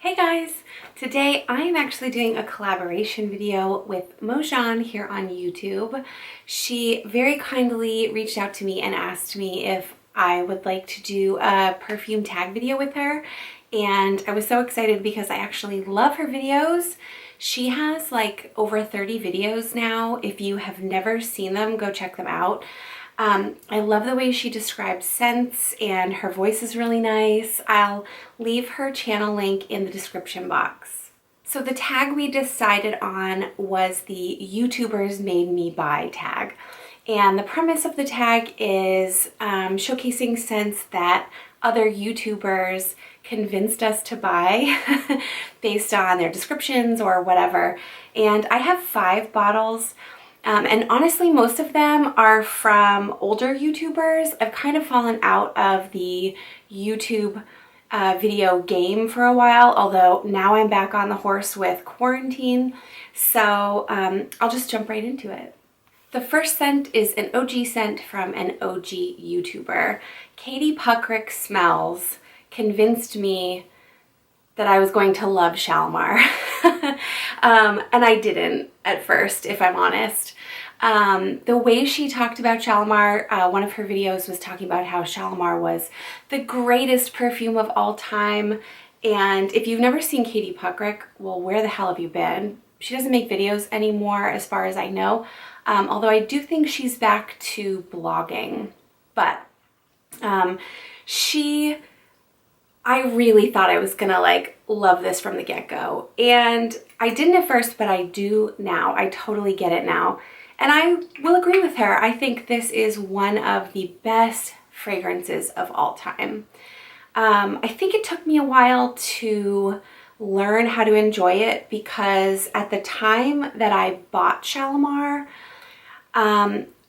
Hey guys! Today I am actually doing a collaboration video with Mojann here on YouTube. She very kindly reached out to me and asked me if I would like to do a perfume tag video with her, and I was so excited because I actually love her videos. She has like over 30 videos now. If you have never seen them, go check them out. I love the way she describes scents and her voice is really nice. I'll leave her channel link in the description box. So the tag we decided on was the YouTubers Made Me Buy tag. And the premise of the tag is showcasing scents that other YouTubers convinced us to buy based on their descriptions or whatever. And I have 5 bottles. And honestly, most of them are from older YouTubers. I've kind of fallen out of the YouTube video game for a while, although now I'm back on the horse with quarantine. So I'll just jump right into it. The first scent is an OG scent from an OG YouTuber. Katie Puckrick Smells convinced me that I was going to love Shalimar. And I didn't at first, if I'm honest. The way she talked about Shalimar, one of her videos was talking about how Shalimar was the greatest perfume of all time. And if you've never seen Katie Puckrick, well, where the hell have you been? She doesn't make videos anymore as far as I know. Although I do think she's back to blogging. But I really thought I was gonna like love this from the get-go, and I didn't at first, but I do now. I totally get it now, and I will agree with her. I think this is one of the best fragrances of all time. I think it took me a while to learn how to enjoy it because at the time that I bought Shalimar,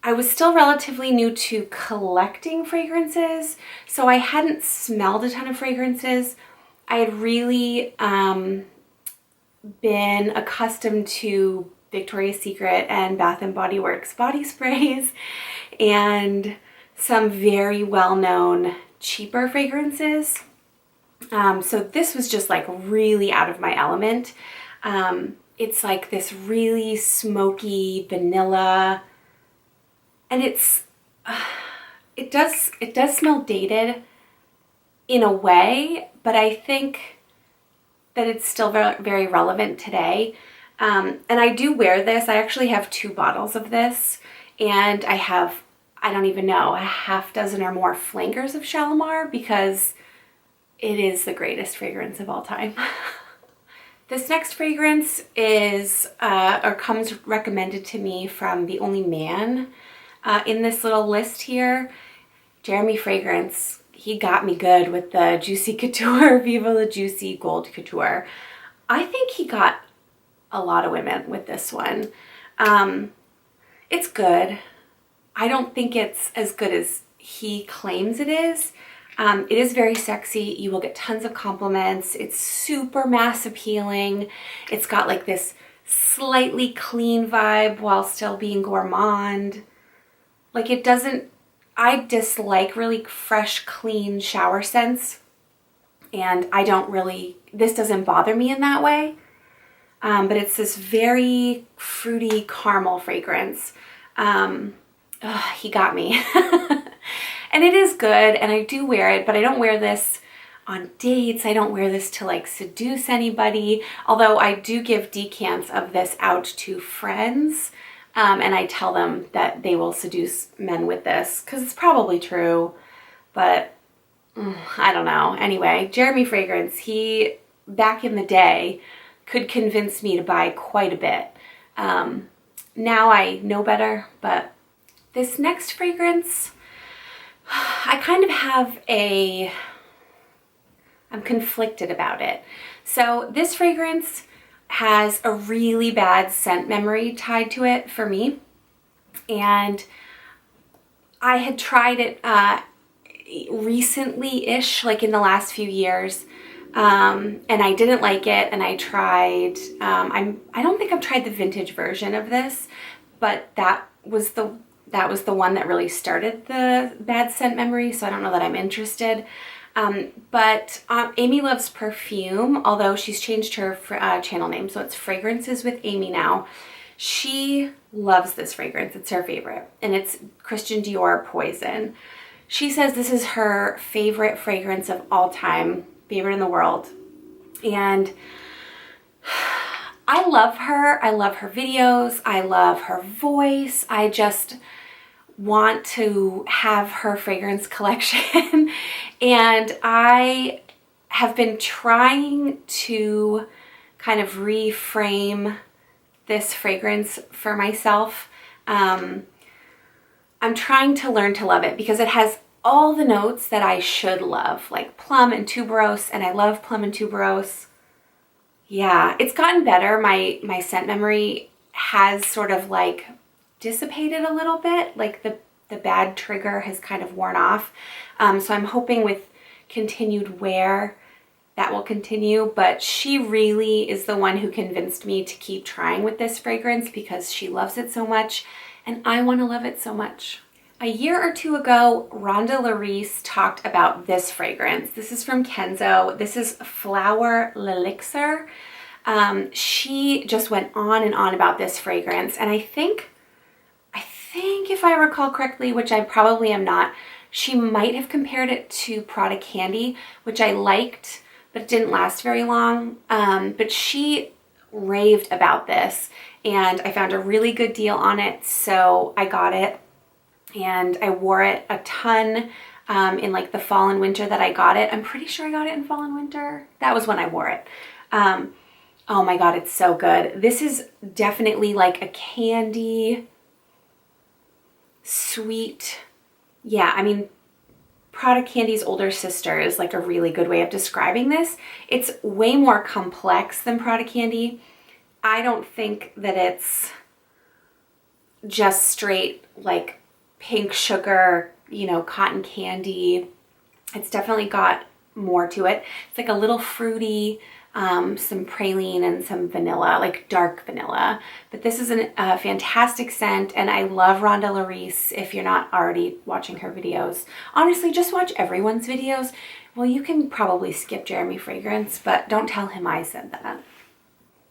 I was still relatively new to collecting fragrances, so I hadn't smelled a ton of fragrances. I had really been accustomed to Victoria's Secret and Bath & Body Works body sprays and some very well-known cheaper fragrances. So this was just like really out of my element. It's like this really smoky vanilla, and it does smell dated in a way, but I think that it's still very, very relevant today. And I do wear this. I actually have 2 bottles of this, and I have, I don't even know, a half dozen or more flankers of Shalimar because it is the greatest fragrance of all time. This next fragrance is, or comes recommended to me from the only man in this little list here, Jeremy Fragrance. He got me good with the Juicy Couture, Viva La Juicy Gold Couture. I think he got a lot of women with this one. It's good. I don't think it's as good as he claims it is. It is very sexy. You will get tons of compliments. It's super mass appealing. It's got like this slightly clean vibe while still being gourmand. Like it doesn't, I dislike really fresh, clean shower scents, and I don't really, this doesn't bother me in that way. But it's this very fruity caramel fragrance. He got me. And it is good, and I do wear it, but I don't wear this on dates. I don't wear this to like seduce anybody, although I do give decants of this out to friends. And I tell them that they will seduce men with this because it's probably true, but I don't know. Anyway, Jeremy Fragrance, he, back in the day, could convince me to buy quite a bit. Now I know better, but this next fragrance, I kind of have I'm conflicted about it. So this fragrance has a really bad scent memory tied to it for me, and I had tried it recently-ish, like in the last few years, and I didn't like it, and I tried, I don't think I've tried the vintage version of this, but that was the one that really started the bad scent memory, so I don't know that I'm interested. But Amy Loves Perfume, although she's changed her channel name, so it's Fragrances with Amy now. She loves this fragrance. It's her favorite, and it's Christian Dior Poison. She says this is her favorite fragrance of all time, favorite in the world. And I love her. I love her videos. I love her voice. I just want to have her fragrance collection. And I have been trying to kind of reframe this fragrance for myself. I'm trying to learn to love it because it has all the notes that I should love, like plum and tuberose, and I love plum and tuberose. Yeah, it's gotten better. My scent memory has sort of like dissipated a little bit, like the bad trigger has kind of worn off. So I'm hoping with continued wear that will continue, but she really is the one who convinced me to keep trying with this fragrance because she loves it so much and I want to love it so much. A year or two ago, Rhonda Larice talked about this fragrance. This is from Kenzo. This is Flower L'Elixir. She just went on and on about this fragrance, and I think if I recall correctly, which I probably am not, she might have compared it to Prada Candy, which I liked, but it didn't last very long. But she raved about this, and I found a really good deal on it, so I got it. And I wore it a ton in like the fall and winter that I got it. I'm pretty sure I got it in fall and winter. That was when I wore it. Oh my God, it's so good. This is definitely like a candy, sweet. Yeah, I mean, Prada Candy's older sister is like a really good way of describing this. It's way more complex than Prada Candy. I don't think that it's just straight like pink sugar, you know, cotton candy. It's definitely got more to it. It's like a little fruity, some praline and some vanilla, like dark vanilla. But this is a fantastic scent, and I love Rhonda Larice. If you're not already watching her videos, honestly, just watch everyone's videos. Well, you can probably skip Jeremy Fragrance, but don't tell him I said that.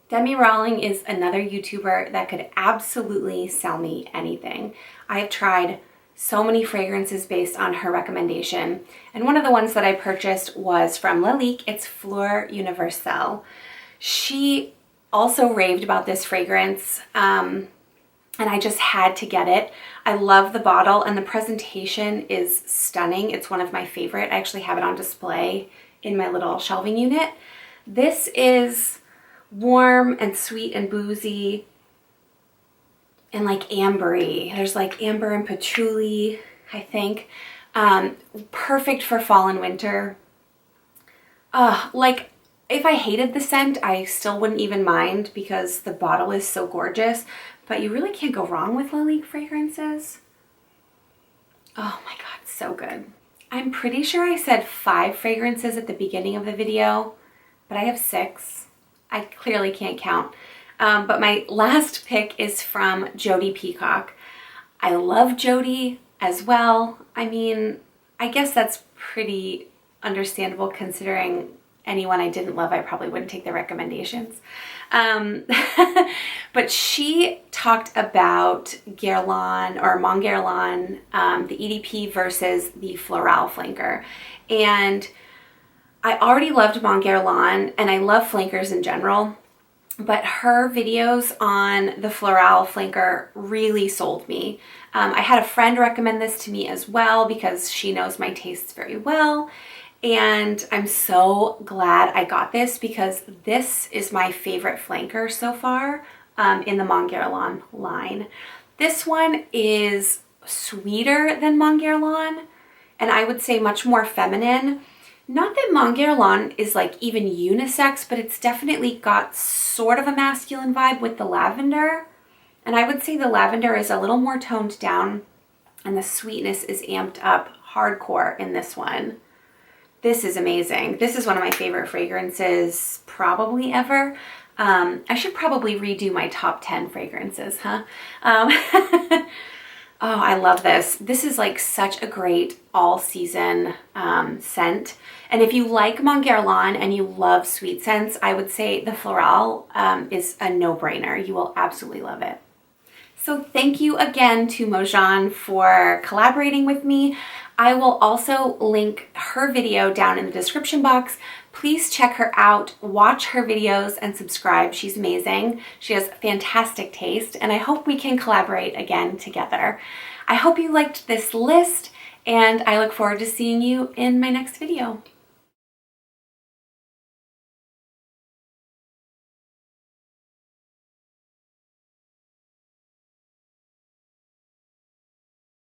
Demi Rawling is another YouTuber that could absolutely sell me anything. I have tried so many fragrances based on her recommendation, and one of the ones that I purchased was from Lalique. It's Fleur Universelle. She also raved about this fragrance, and I just had to get it. I love the bottle, and the presentation is stunning. It's one of my favorite. I actually have it on display in my little shelving unit. This is warm and sweet and boozy and like ambery. There's like amber and patchouli, I think. Perfect for fall and winter. Like if I hated the scent, I still wouldn't even mind because the bottle is so gorgeous, but you really can't go wrong with Lalique fragrances. Oh my God, so good. I'm pretty sure I said 5 fragrances at the beginning of the video, but I have 6. I clearly can't count. But my last pick is from Jodi Peacock. I love Jodi as well. I mean, I guess that's pretty understandable considering anyone I didn't love, I probably wouldn't take the recommendations. But she talked about Guerlain or Mon Guerlain, the EDP versus the Floral flanker. And I already loved Mon Guerlain, and I love flankers in general, but her videos on the Floral flanker really sold me. I had a friend recommend this to me as well because she knows my tastes very well, and I'm so glad I got this because this is my favorite flanker so far in the Mon Guerlain line. This one is sweeter than Mon Guerlain, and I would say much more feminine. Not that Mon Guerlain is like even unisex, but it's definitely got sort of a masculine vibe with the lavender. And I would say the lavender is a little more toned down and the sweetness is amped up hardcore in this one. This is amazing. This is one of my favorite fragrances probably ever. I should probably redo my top 10 fragrances, huh? Oh, I love this. This is like such a great all-season scent. And if you like Mon Guerlain and you love sweet scents, I would say the Floral is a no-brainer. You will absolutely love it. So thank you again to Mojann for collaborating with me. I will also link her video down in the description box. Please check her out, watch her videos, and subscribe. She's amazing. She has fantastic taste, and I hope we can collaborate again together. I hope you liked this list, and I look forward to seeing you in my next video.